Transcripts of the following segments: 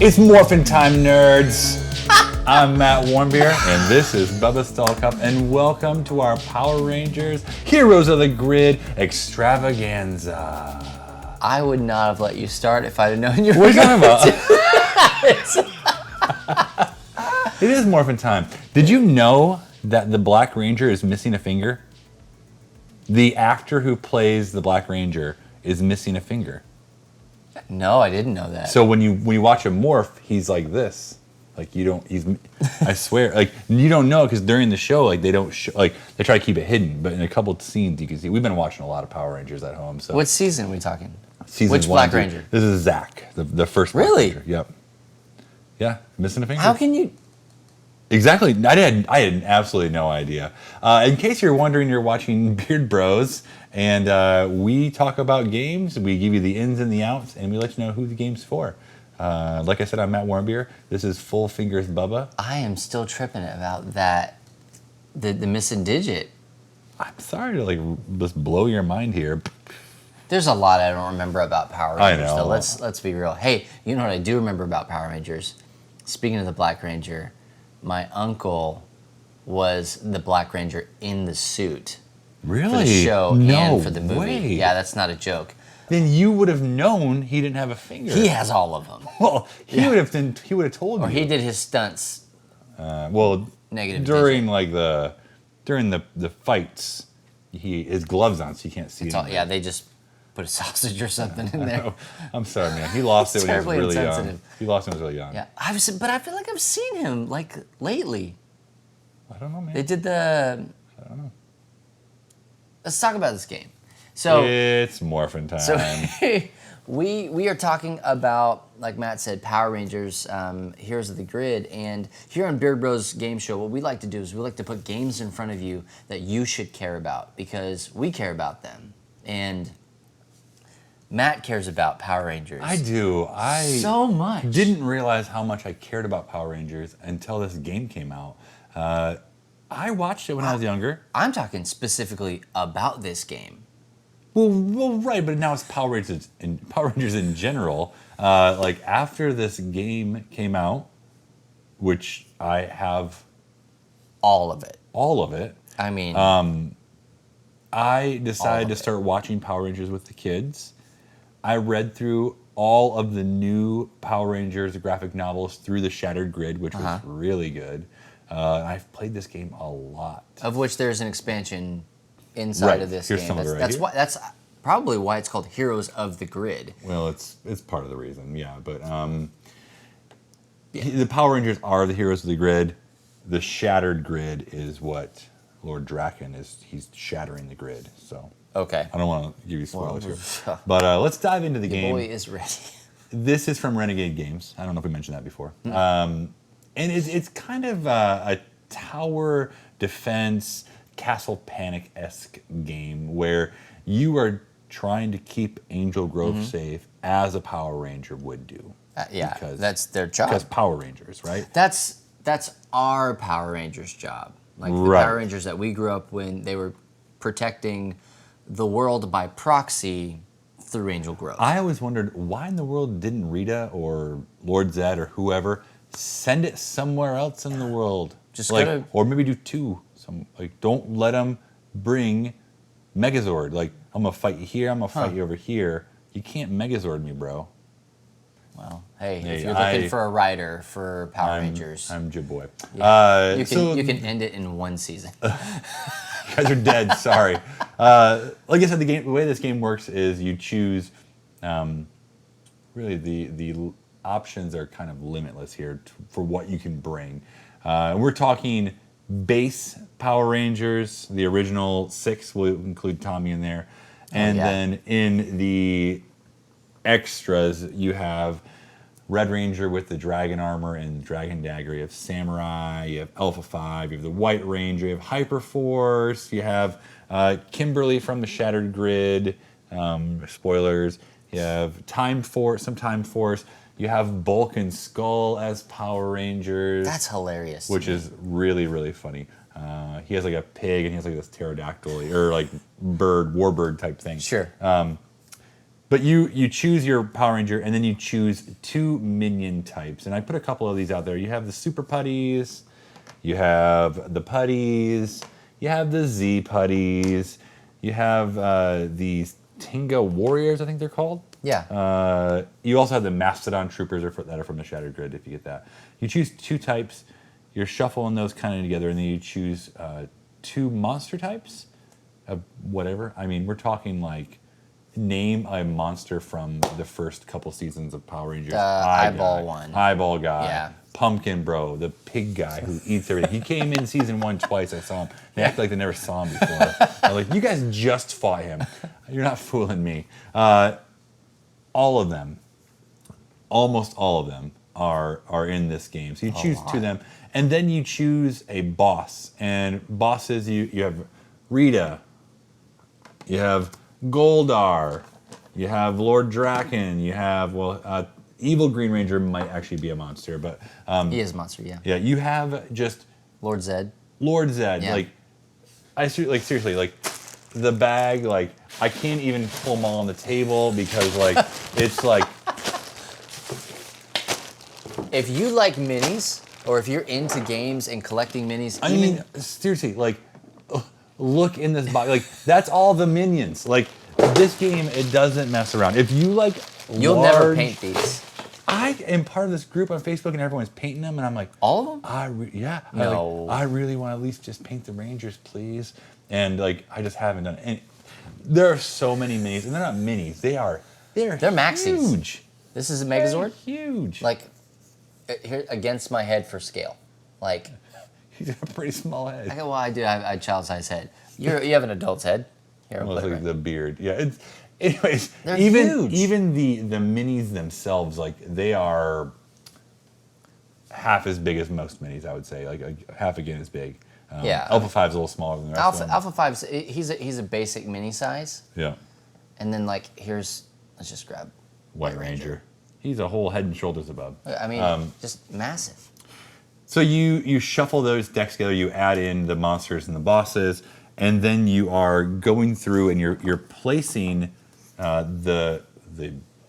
It's Morphin' Time, nerds! I'm Matt Warmbier, and this is Bubba Stallcup, and welcome to our Power Rangers Heroes of the Grid extravaganza. I would not have let you start if I'd have known you were What are you talking about? It is Morphin' Time. Did you know that the Black Ranger is missing a finger? The actor who plays the Black Ranger is missing a finger. No, I didn't know that. So when you watch him morph, he's like this. Like I swear, like you don't know because during the show, like they don't show, like they try to keep it hidden. But in a couple of scenes, you can see. We've been watching a lot of Power Rangers at home. So what season are we talking? Season Which Black Ranger? This is Zach, the first Black Really? Ranger. Yep. Yeah, missing a finger. How can you? Exactly. I had absolutely no idea. In case you're wondering, you're watching Beard Bros, and we talk about games. We give you the ins and the outs, and we let you know who the game's for. Like I said, I'm Matt Warmbier. This is Full Fingers Bubba. I am still tripping about that. The missing digit. I'm sorry to like just blow your mind here. There's a lot I don't remember about Power Rangers. I know. Though. Let's be real. Hey, you know what I do remember about Power Rangers? Speaking of the Black Ranger, my uncle was the Black Ranger in the suit. Really? For the show and for the movie. Way. Yeah, that's not a joke. Then you would have known he didn't have a finger. He has all of them. Well, he would have told you. Or he did his stunts. Negative during digit. like during the fights, his gloves on, so you can't see it. Yeah, they just put a sausage or something in there. I'm sorry, man. He lost it when he was Terribly really young. insensitive. He lost it when he was really young. Yeah, but I feel like I've seen him like lately. I don't know, man. They did the. I don't know. Let's talk about this game. So it's Morphin' Time. So we are talking about, like Matt said, Power Rangers, Heroes of the Grid, and here on Beard Bros Game Show, what we like to do is we like to put games in front of you that you should care about because we care about them, and Matt cares about Power Rangers. I do. So much. Didn't realize how much I cared about Power Rangers until this game came out. I watched it when I was younger. I'm talking specifically about this game. Well, right, but now it's Power Rangers in general. Like after this game came out, which I have all of it. I mean, I decided to start watching Power Rangers with the kids. I read through all of the new Power Rangers graphic novels through the Shattered Grid, which was really good. I've played this game a lot. Of which there's an expansion inside of this Here's game. some of it right here. That's probably why it's called Heroes of the Grid. Well, it's part of the reason, yeah. But the Power Rangers are the heroes of the grid. The Shattered Grid is what Lord Draken is. He's shattering the grid. So okay, I don't want to give you spoilers here, but let's dive into the game. Boy is ready. This is from Renegade Games. I don't know if we mentioned that before. And it's kind of a tower defense, Castle Panic-esque game where you are trying to keep Angel Grove safe as a Power Ranger would do. Yeah, that's their job. Because Power Rangers, right? That's our Power Rangers job. Like the Power Rangers that we grew up when they were protecting the world by proxy through Angel Grove. I always wondered why in the world didn't Rita or Lord Zed or whoever send it somewhere else in the world? Just like, or maybe do two. Don't let them bring Megazord. Like, I'm gonna fight you here. I'm gonna fight you over here. You can't Megazord me, bro. Well, hey, if you're looking for a writer for Power Rangers, I'm your boy. You can end it in one season. You guys are dead. Sorry. Like I said, the way this game works is you choose. Really, the options are kind of limitless here for what you can bring. We're talking base Power Rangers. The original 6 will include Tommy in there, and then in the extras you have Red Ranger with the dragon armor and dragon dagger. You have Samurai. You have Alpha 5. You have the White Ranger. You have Hyperforce. You have Kimberly from the Shattered Grid. Spoilers. You have Time Force. You have Bulk and Skull as Power Rangers. That's hilarious. Which is really, really funny. He has like a pig and he has like this pterodactyl or like warbird type thing. Sure. But you choose your Power Ranger, and then you choose 2 minion types. And I put a couple of these out there. You have the Super Putties, you have the Putties, you have the Z Putties, you have these Tinga Warriors, I think they're called. Yeah. You also have the Mastodon Troopers that are from the Shattered Grid, if you get that. You choose 2 types, you're shuffling those kind of together, and then you choose 2 monster types of whatever. I mean, we're talking like, name a monster from the first couple seasons of Power Rangers. Eyeball one. Eyeball guy. Yeah. Pumpkin Bro, the pig guy who eats everything. He came in season 1 twice. I saw him. They act like they never saw him before. I'm like, you guys just fought him. You're not fooling me. All of them, almost all of them, are in this game. So you choose 2 of them, and then you choose a boss. And bosses, you have Rita, you have Goldar, you have Lord Draken, you have, Evil Green Ranger might actually be a monster, but... he is a monster, yeah. Yeah, you have just... Lord Zed. Lord Zed, Yeah. seriously, like, the bag, like, I can't even pull them all on the table because, like, it's like... If you like minis, or if you're into games and collecting minis, I mean, seriously, like, look in this box. Like, that's all the minions. Like, this game, it doesn't mess around. If you like you'll never paint these. I am part of this group on Facebook, and everyone's painting them, and I'm like, all of them? Yeah. No. I really want to at least just paint the Rangers, please. And, like, I just haven't done it. And there are so many minis, and they're not minis. They're maxis. Huge. This is a Megazord? They're huge. Like, here against my head for scale. Like, he's got a pretty small head. I do. I have a child-sized head. You have an adult's head. Here, Well, it's like the beard. Yeah. Anyways, They're even huge. the minis themselves, like, they are half as big as most minis, I would say. Like half again as big. Yeah. Alpha 5's a little smaller than the rest of them. Alpha 5's he's a basic mini size. Yeah. And then like let's just grab White Ranger. He's a whole head and shoulders above. I mean, just massive. So you shuffle those decks together, you add in the monsters and the bosses, and then you are going through and you're placing the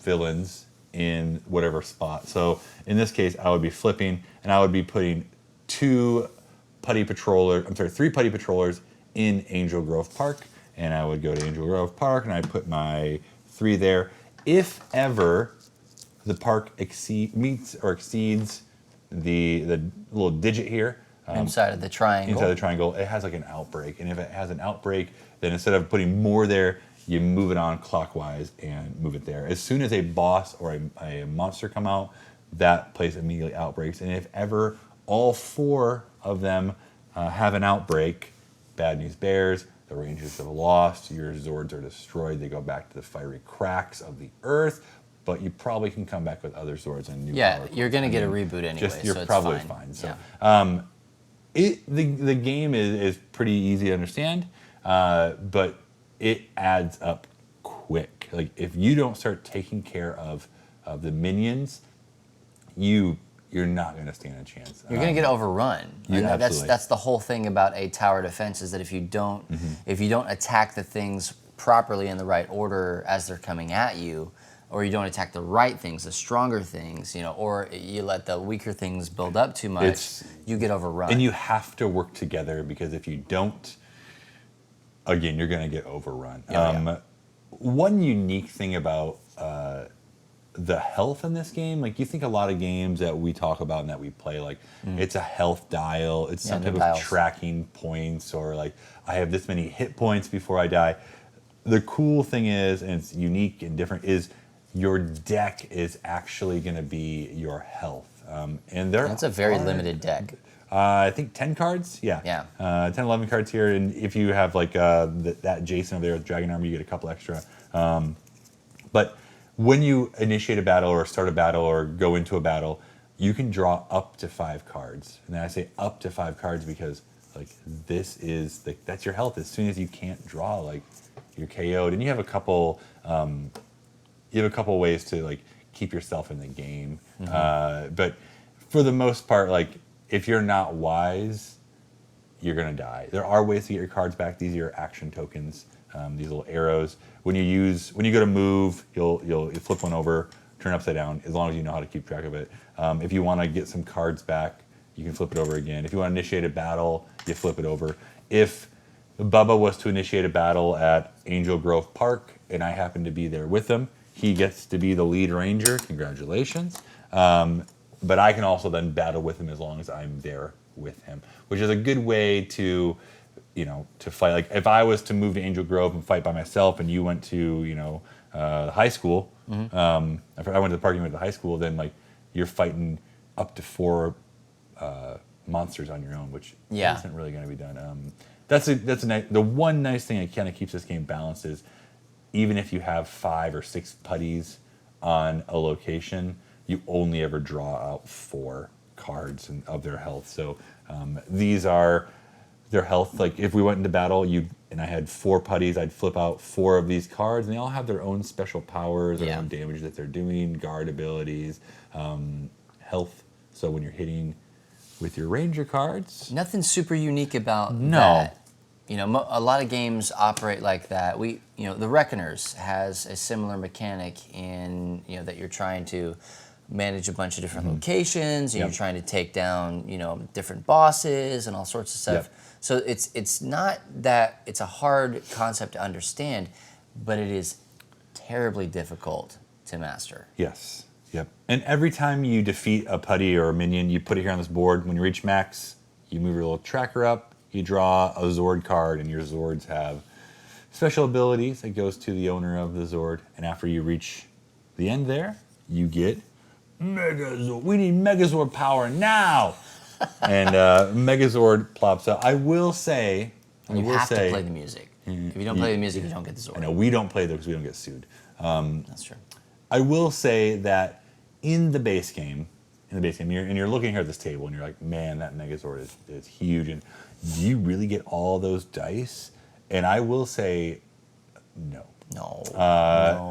villains in whatever spot. So in this case, I would be flipping, and I would be putting 3 Putty Patrollers in Angel Grove Park, and I would go to Angel Grove Park, and I'd put my 3 there. If ever the park meets or exceeds the little digit here, Inside of the triangle. it has like an outbreak. And if it has an outbreak, then instead of putting more there, you move it on clockwise and move it there. As soon as a boss or a monster come out, that place immediately outbreaks. And if ever all 4 of them have an outbreak, Bad News Bears, the Rangers have lost, your Zords are destroyed, they go back to the fiery cracks of the earth, but you probably can come back with other Zords and new power. You're going to get a reboot anyway, you're so it's probably fine. So, yeah. the game is pretty easy to understand, but it adds up quick. Like, if you don't start taking care of the minions, you're not going to stand a chance. You're going to get overrun. Absolutely. That's the whole thing about a tower defense, is that if you don't attack the things properly in the right order as they're coming at you, or you don't attack the right things, the stronger things, or you let the weaker things build up too much, you get overrun. And you have to work together, because if you don't, again, you're going to get overrun. One unique thing about the health in this game, like, you think a lot of games that we talk about and that we play, like, it's a health dial, it's some type of tracking points, or like, I have this many hit points before I die. The cool thing is, and it's unique and different, is your deck is actually going to be your health. And that's a very limited deck. I think 10 cards, yeah. 10, 11 cards here, and if you have like that Jason over there with Dragon Armor, you get a couple extra. But when you initiate a battle or start a battle or go into a battle, you can draw up to 5 cards. And then I say up to 5 cards because, like, that's your health. As soon as you can't draw, like, you're KO'd. And you have a couple ways to, like, keep yourself in the game. But for the most part, like, if you're not wise, you're gonna die. There are ways to get your cards back. These are your action tokens. These little arrows. When you go to move, you'll flip one over, turn it upside down. As long as you know how to keep track of it. If you want to get some cards back, you can flip it over again. If you want to initiate a battle, you flip it over. If Bubba was to initiate a battle at Angel Grove Park, and I happen to be there with him, he gets to be the lead ranger. Congratulations. But I can also then battle with him as long as I'm there with him, which is a good way to, to fight. Like if I was to move to Angel Grove and fight by myself, and you went to, high school, if I went to the park and you went to high school, then like you're fighting up to 4 monsters on your own, which isn't really going to be done. The one nice thing that kind of keeps this game balanced is even if you have 5 or 6 putties on a location, you only ever draw out 4 cards of their health. So these are their health. Like if we went into battle, and I had 4 putties, I'd flip out 4 of these cards, and they all have their own special powers, their own damage that they're doing, guard abilities, health. So when you're hitting with your ranger cards, nothing super unique about that. A lot of games operate like that. The Reckoners has a similar mechanic in, that you're trying to manage a bunch of different locations, and you're trying to take down, different bosses and all sorts of stuff. So it's not that it's a hard concept to understand, but it is terribly difficult to master. Yes. Yep. And every time you defeat a putty or a minion, you put it here on this board. When you reach max, you move your little tracker up, you draw a Zord card, and your Zords have special abilities that goes to the owner of the Zord. And after you reach the end there, you get Megazord. We need Megazord power now. And Megazord plops out. I will say, you have to play the music. If you don't play the music, you don't get the Zord. I know we don't play those because we don't get sued. That's true. I will say that in the base game, you're looking here at this table and you're like, man, that Megazord is huge. And do you really get all those dice? And I will say, no. No.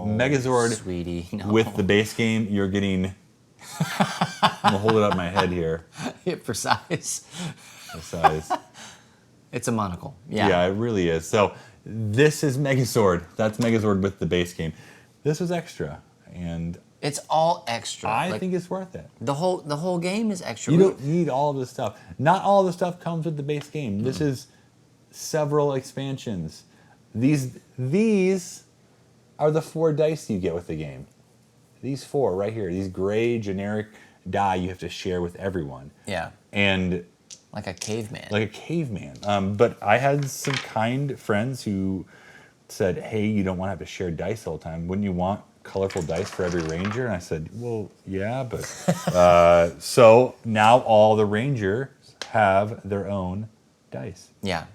Megazord, sweetie, no. With the base game, you're getting. I'm gonna hold it up my head here. Hit for size. For size. It's a monocle. Yeah. Yeah, it really is. So this is Megazord. That's Megazord with the base game. This was extra, and it's all extra. I think it's worth it. The whole game is extra. You don't need all of this stuff. Not all of the stuff comes with the base game. This is several expansions. These are the 4 dice you get with the game. These 4 right here. These gray generic die you have to share with everyone. Yeah. And like a caveman. But I had some kind friends who said, hey, you don't want to have to share dice all the time. Wouldn't you want colorful dice for every ranger? And I said, well, yeah, but so now all the rangers have their own dice. Yeah.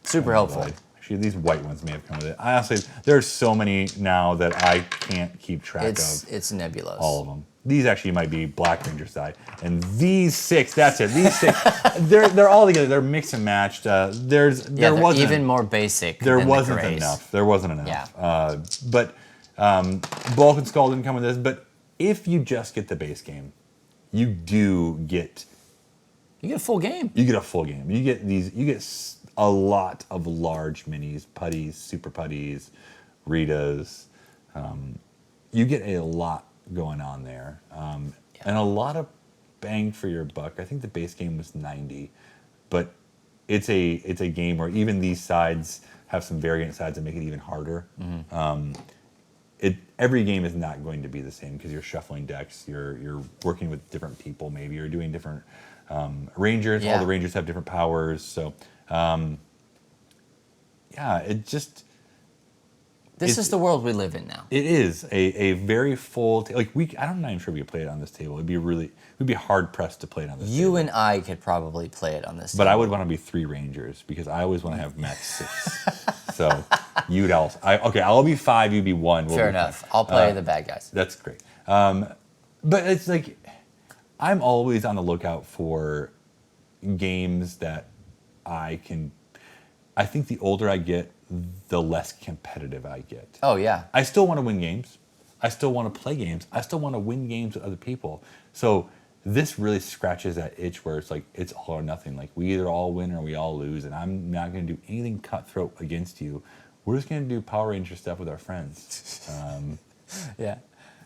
Super helpful. Actually, these white ones may have come with it. Honestly, there's so many now that I can't keep track of. It's nebulous. All of them. These actually might be Black Ranger side. And these 6, that's it. These 6, they're all together. They're mix and matched. There wasn't even more basic. There than wasn't the grays. enough. There wasn't enough. Yeah. But Bulk and Skull didn't come with this. But if you just get the base game, you do get. You get a full game. You get a full game. You get these. You get a lot of large minis, putties, super putties, Ritas. You get a lot going on there, and a lot of bang for your buck. I think the base game was $90, but it's a game where even these sides have some variant sides that make it even harder. Every game is not going to be the same because you're shuffling decks, you're working with different people, maybe you're doing different rangers. All the rangers have different powers, so it just. This is the world we live in now. It is a very full I'm not even sure we could play it on this table. We'd be hard pressed to play it on this table. You and I could probably play it on this But table. I would want to be 3 rangers because I always want to have max 6. So you'd also I'll be 5, you'd be 1. Fair enough. I'll play the bad guys. That's great. But it's like I'm always on the lookout for games that I think the older I get, the less competitive I get. Oh, yeah. I still want to win games. I still want to play games. I still want to win games with other people. So this really scratches that itch where it's like it's all or nothing. Like we either all win or we all lose, and I'm not going to do anything cutthroat against you. We're just going to do Power Ranger stuff with our friends. Yeah.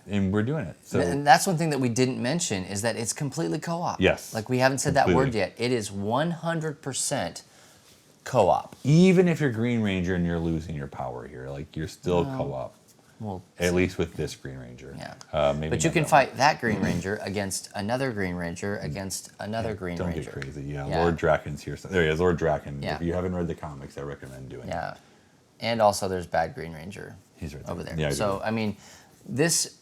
And we're doing it. So And that's one thing that we didn't mention is that it's completely co-op. Yes. Like we haven't said that word yet. It is 100% co-op. even if you're Green Ranger and you're losing your power here, like you're still co-op. Well, At least with this Green Ranger. yeah. Maybe But you not can that fight that Green Ranger against another Green Ranger against another Green Don't Ranger. get crazy. Yeah, Yeah. Lord Draken's here. There he is, Lord Draken. Yeah. If you haven't read the comics, I recommend doing it. Yeah. And also there's Bad Green Ranger. He's right there. Over there. Yeah, So, I mean, this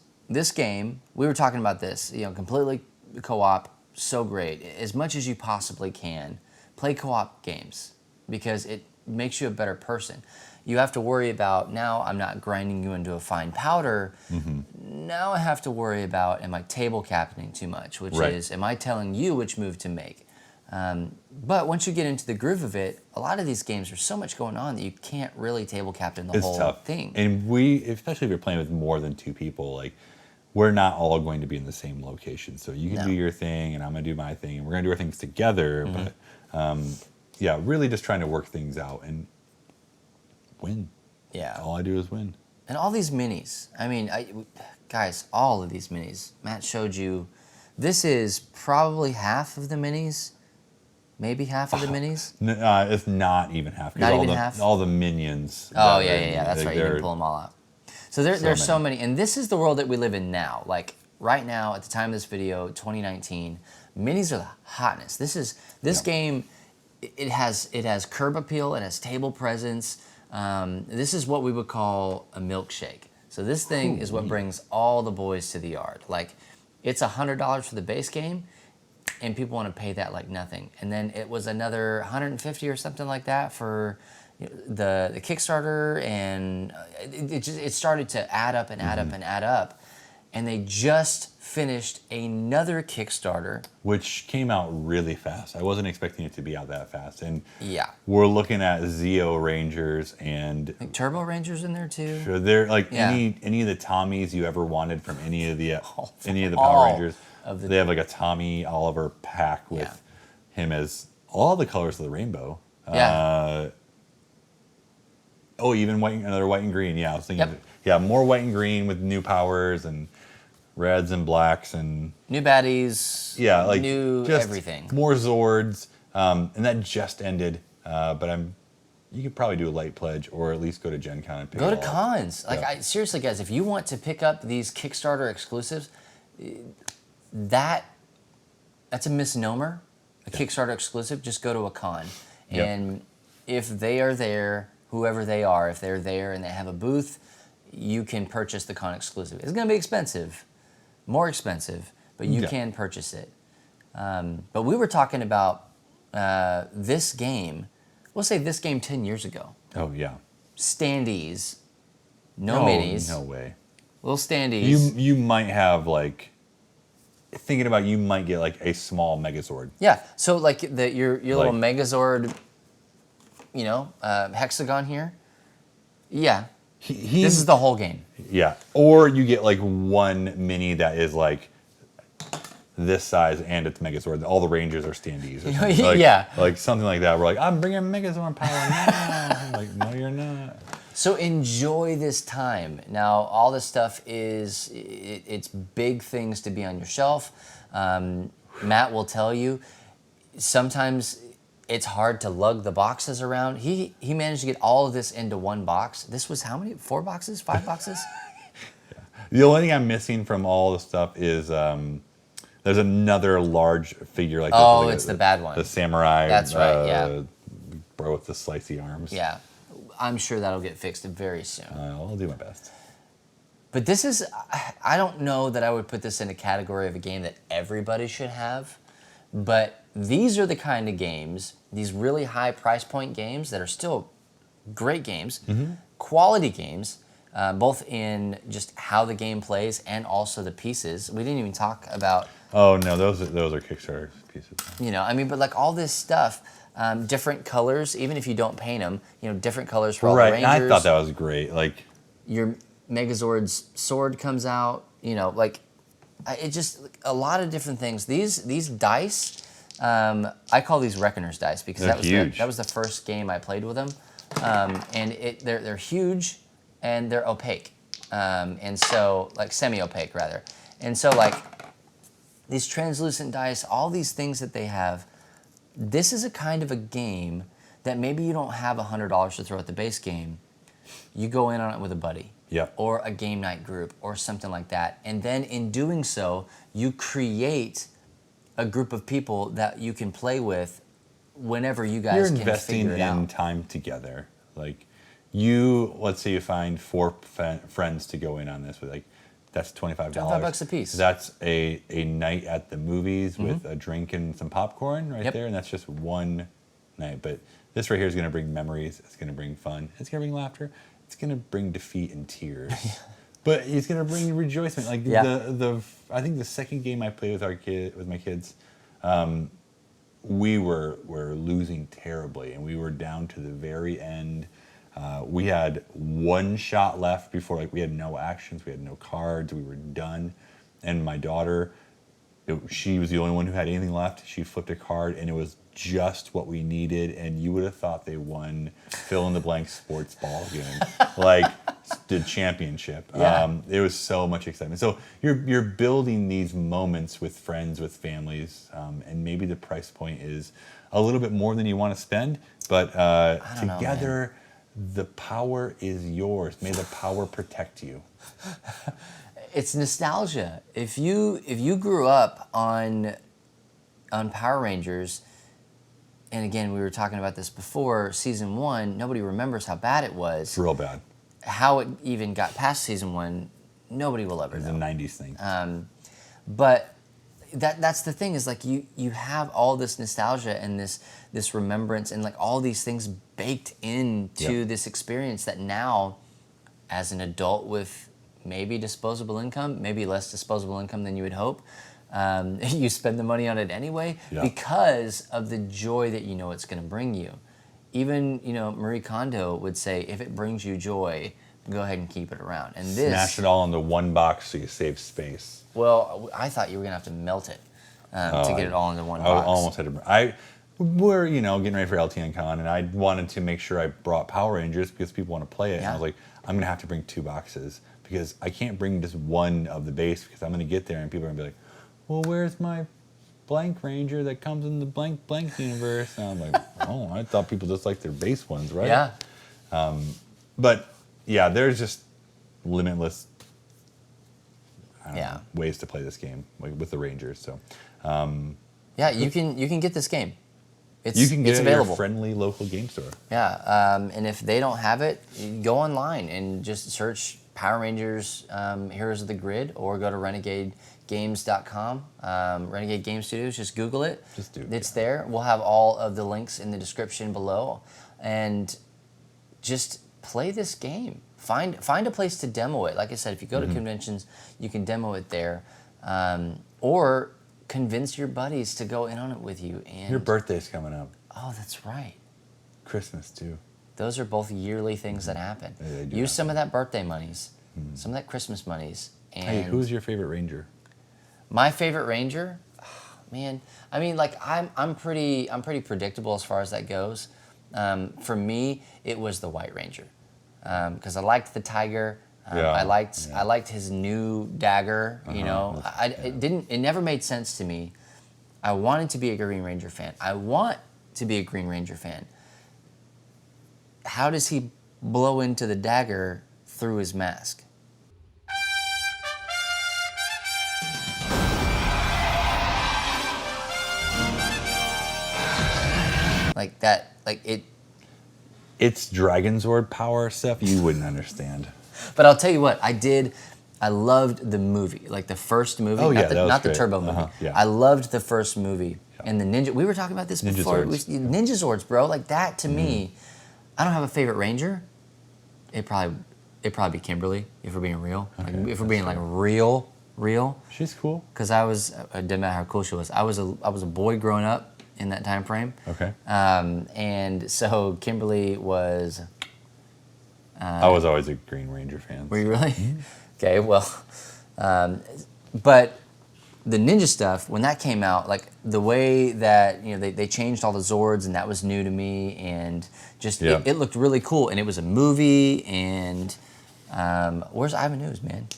game, we were talking about this, completely co-op, so great. As much as you possibly can, play co-op games because it makes you a better person. You have to worry about, now I'm not grinding you into a fine powder. Now I have to worry about, am I table captaining too much? Which Right. is, am I telling you which move to make? But once you get into the groove of it, a lot of these games are so much going on that you can't really table captain the It's whole tough. thing. And we, especially if you're playing with more than two people, like we're not all going to be in the same location. So you can No. do your thing and I'm going to do my thing and we're going to do our things together. But yeah, really just trying to work things out and win. Yeah. All I do is win. And all these minis. I mean, guys, all of these minis. Matt showed you. This is probably half of the minis. Maybe half of the minis. It's not even half. 'Cause Not all even the, half? All the minions. Oh, that yeah, are yeah, in yeah. there, That's like, right. You they're- can pull them all out. So there's so many. And this is the world that we live in now. Like, right now, at the time of this video, 2019, minis are the hotness. This game, it has curb appeal, it has table presence. This is what we would call a milkshake. So this thing is what brings all the boys to the yard. Like, it's $100 for the base game, and people want to pay that like nothing. And then it was another 150 or something like that for the Kickstarter, and it started to add up and add up and add up. And they just finished another Kickstarter. Which came out really fast. I wasn't expecting it to be out that fast. And Yeah. we're looking at Zeo Rangers and Like Turbo Rangers in there too. they're like Yeah. any of the Tommies you ever wanted from any of the All Power Rangers. of the- They have like a Tommy Oliver pack with Yeah. him as all the colors of the rainbow. Yeah. Even another white and green. Yeah, I was thinking. Yep. Yeah, more white and green with new powers and reds and blacks and New baddies. yeah, like new just everything. more Zords, and that just ended. But you could probably do a light pledge or at least go to Gen Con and pick Go it to all up. cons. Like, Yeah. seriously, guys, if you want to pick up these Kickstarter exclusives, that's a misnomer. A Kickstarter exclusive, just go to a con. Yep. And if they are there, whoever they are, if they're there and they have a booth, you can purchase the con exclusive. It's going to be expensive, more expensive, but you Yeah. can purchase it. But we were talking about this game, we'll say this game 10 years ago. Oh yeah. Standees, no minis, No way. little standees. You might have like thinking about you might get like a small Megazord. Yeah, so like your little Like- Megazord, hexagon here. Yeah, He this is the whole game. yeah. Or you get like one mini that is like this size and it's Megazord. All the Rangers are standees. Or something. Like, Yeah. Like something like that. We're like, I'm bringing Megazord power now. Like, no, you're not. So enjoy this time. Now, all this stuff it's big things to be on your shelf. Matt will tell you, sometimes it's hard to lug the boxes around. He managed to get all of this into one box. This was how many? 4 boxes? 5 boxes? The only thing I'm missing from all the stuff is there's another large figure like this. Oh, like it's the bad one. The samurai. That's right, yeah. Bro with the slicey arms. Yeah, I'm sure that'll get fixed very soon. I'll do my best. But this is, I don't know that I would put this in a category of a game that everybody should have, but these are the kind of games, these really high price point games that are still great games, quality games, both in just how the game plays and also the pieces. We didn't even talk about, Oh no, those are Kickstarter pieces. but like all this stuff, different colors, even if you don't paint them, different colors for all Right, the and Rangers. I thought that was great. Like, Your Megazord's sword comes out, like it just a lot of different things. These dice, I call these Reckoner's dice because that was the first game I played with them, and they're huge and they're opaque, and so like semi-opaque rather, and so like these translucent dice, all these things that they have. This is a kind of a game that maybe you don't have $100 to throw at the base game. You go in on it with a buddy. Yep. Or a game night group or something like that. And then in doing so, you create a group of people that you can play with whenever you guys can figure it out. You're investing in time together. Like let's say you find 4 friends to go in on this with, like, that's $25. $25 a piece. That's a night at the movies with a drink and some popcorn right there, and that's just one night. But this right here is going to bring memories. It's going to bring fun. It's going to bring laughter. It's going to bring defeat and tears. But it's going to bring rejoicement. Like I think the second game I played with my kids, we were losing terribly, and we were down to the very end. We had 1 shot left before, like, we had no actions, we had no cards, we were done. And my daughter, she was the only one who had anything left. She flipped a card, and it was just what we needed. And you would have thought they won fill-in-the-blank sports ball game, like the championship. Yeah. It was so much excitement. So you're building these moments with friends, with families, and maybe the price point is a little bit more than you want to spend, but together. The power is yours. May the power protect you. It's nostalgia. If you grew up on Power Rangers, and again, we were talking about this before, season 1, nobody remembers how bad it was. It's real bad. How it even got past season 1, nobody will ever know. It's a 90s thing. But that's the thing, is like you have all this nostalgia and this remembrance and like all these things baked into this experience that now, as an adult with maybe disposable income, maybe less disposable income than you would hope, you spend the money on it anyway because of the joy that you know it's going to bring you. Even, Marie Kondo would say, if it brings you joy, go ahead and keep it around. And this, smash it all into one box so you save space. Well, I thought you were gonna have to melt it to get it all into one box. I almost had to. We're getting ready for LTN Con, and I wanted to make sure I brought Power Rangers because people want to play it. And I was like, I'm gonna have to bring 2 boxes because I can't bring just one of the base because I'm gonna get there and people are gonna be like, well, where's my blank Ranger that comes in the blank universe? And I'm like, oh, I thought people just like their base ones, right? Yeah. But yeah, there's just limitless ways to play this game, like with the Rangers. So you can get this game. You can get it's it available at your friendly local game store. Yeah, and if they don't have it, go online and just search Power Rangers Heroes of the Grid, or go to renegadegames.com. Renegade Game Studios, just Google it. Just do it. It's there. We'll have all of the links in the description below. And just play this game. Find a place to demo it. Like I said, if you go to conventions, you can demo it there. Or convince your buddies to go in on it with you. And your birthday's coming up. Oh, that's right. Christmas, too. Those are both yearly things that happen. Use some of that birthday monies, some of that Christmas monies. And hey, who's your favorite Ranger? My favorite Ranger? Oh, man, I mean, like I'm pretty predictable as far as that goes. For me, it was the White Ranger because I liked the tiger. I liked his new dagger. It never made sense to me. I wanted to be a Green Ranger fan. I want to be a Green Ranger fan. How does he blow into the dagger through his mask? Like that, like it. It's Dragonzord power stuff you wouldn't understand. But I'll tell you what, I loved the movie, like the first movie. Oh, yeah, not the great. Turbo movie. Yeah. I loved the first movie. And the Ninja, we were talking about this before. Ninja Zords, bro. Like that to me, I don't have a favorite Ranger. It'd probably be Kimberly, if we're being real. Okay, like, if we're being like real. She's cool. Because it didn't matter how cool she was. I was a boy growing up in that time frame. Okay. And so Kimberly was. I was always a Green Ranger fan. Were you really? Okay, well, but the ninja stuff, when that came out, like the way that they changed all the Zords, and that was new to me, and just it looked really cool, and it was a movie. And where's Ivan News, man?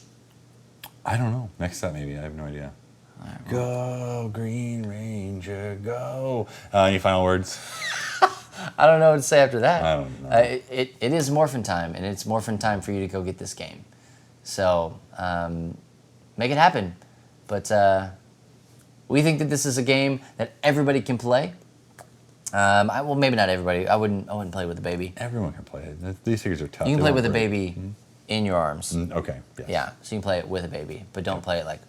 I don't know. Next up, maybe. I have no idea. Go, Green Ranger, go. Any final words? I don't know what to say after that. I don't know. It is Morphin time, and it's Morphin time for you to go get this game. So make it happen. But we think that this is a game that everybody can play. Well, maybe not everybody. I wouldn't play with a baby. Everyone can play it. These figures are tough. You can play with a baby in your arms. Okay. Yes. Yeah, so you can play it with a baby, but don't play it like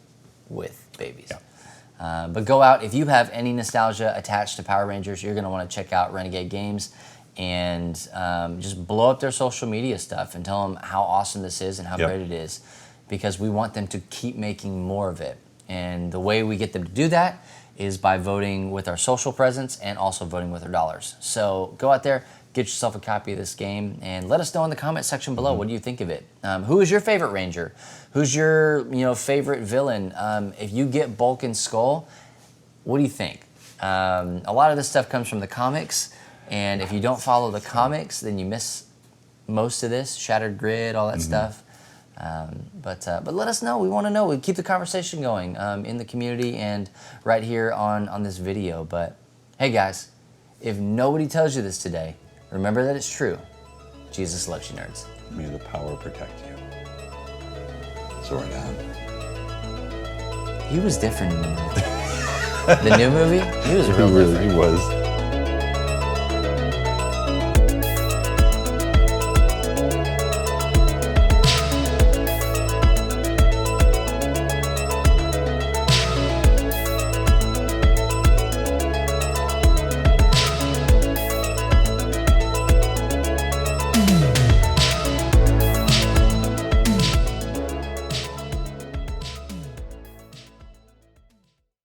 with babies. Yeah. But go out. If you have any nostalgia attached to Power Rangers, you're going to want to check out Renegade Games and just blow up their social media stuff and tell them how awesome this is and how great it is, because we want them to keep making more of it. And the way we get them to do that is by voting with our social presence and also voting with our dollars. So go out there, get yourself a copy of this game, and let us know in the comment section below. What do you think of it? Who is your favorite Ranger? Who's your favorite villain? If you get Bulk and Skull, what do you think? A lot of this stuff comes from the comics, and if you don't follow the comics, then you miss most of this. Shattered Grid, all that stuff. But let us know. We want to know. We keep the conversation going in the community and right here on this video. But hey guys, if nobody tells you this today, remember that it's true. Jesus loves you, nerds. May the power protect you. Zordon. He was different in the movie. The new movie, he was real different. He was.